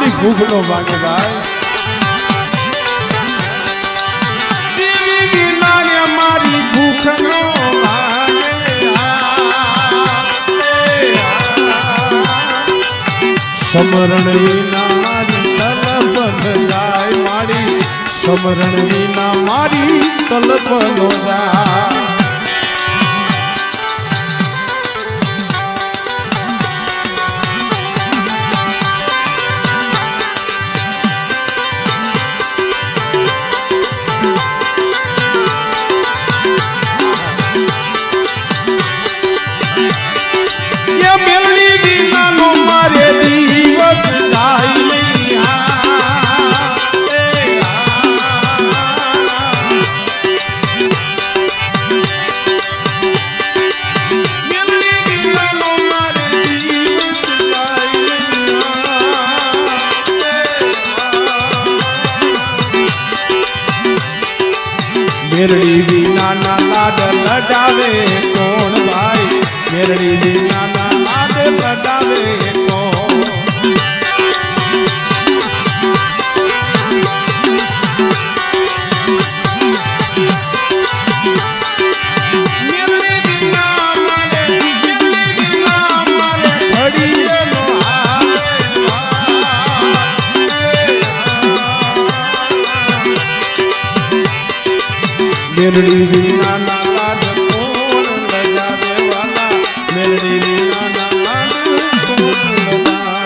મારી ભૂખ નો ભાગે ભાઈ દેવી વિના રે મારી ભૂખ નો સમરણ વિના મારી તલબ જાય મારી સમરણ વિના મારી તલબ નો જાય મેરડી વિના ના લાડ લડાવે કોણ ભાઈ મેરડી વિના ના લાડ લડાવે કોણ મેરડી વિના મારે ઘડી નો મેરડી વિના ના લાડ કોણ લજાવે વાલા મેરડી વિના ના લાડ કોણ લજાવે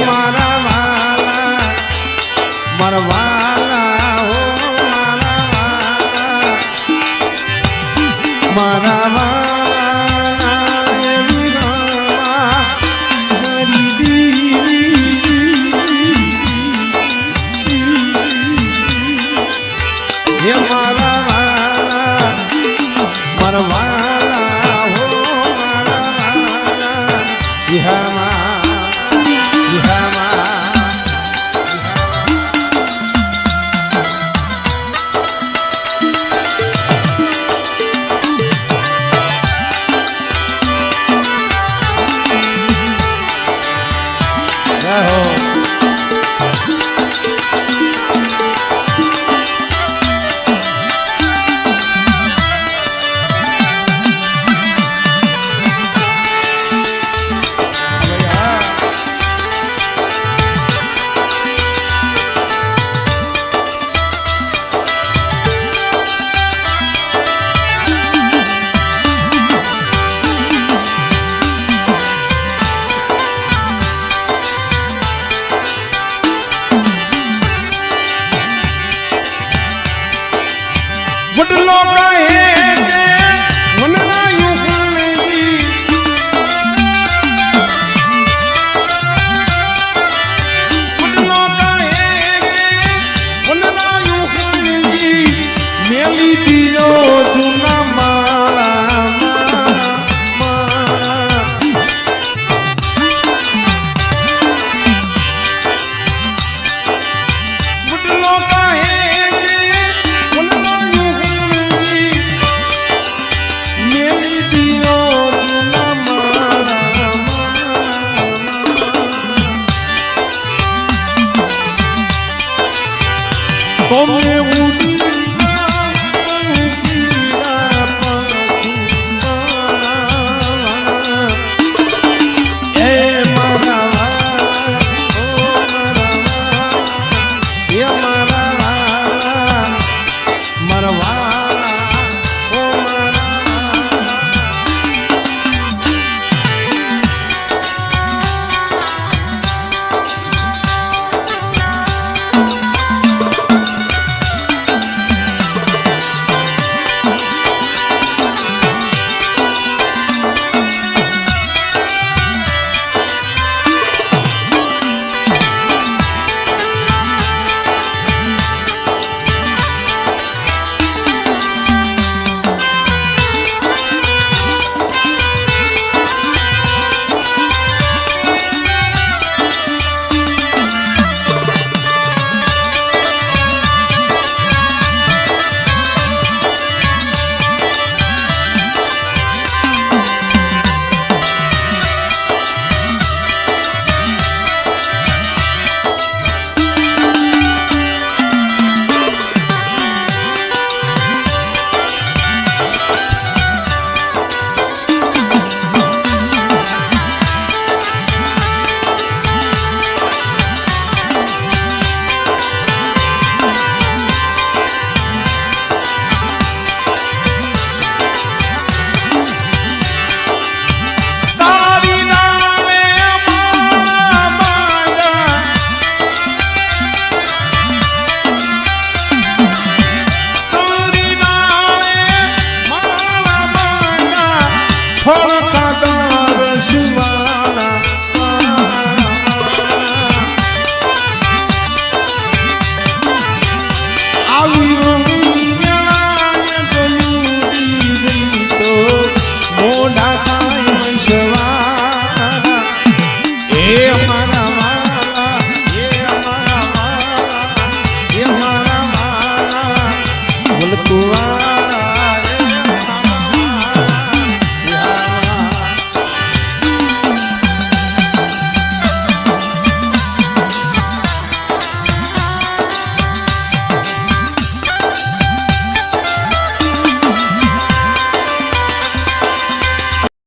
મારા વાલા મારા વાલા હો મારા વાલા વડલો કહે કે મનરાયું ખાનજી વડલો કહે કે મનરાયું ખાનજી મેલી દીનો જૂના માળા વડલો કહે Come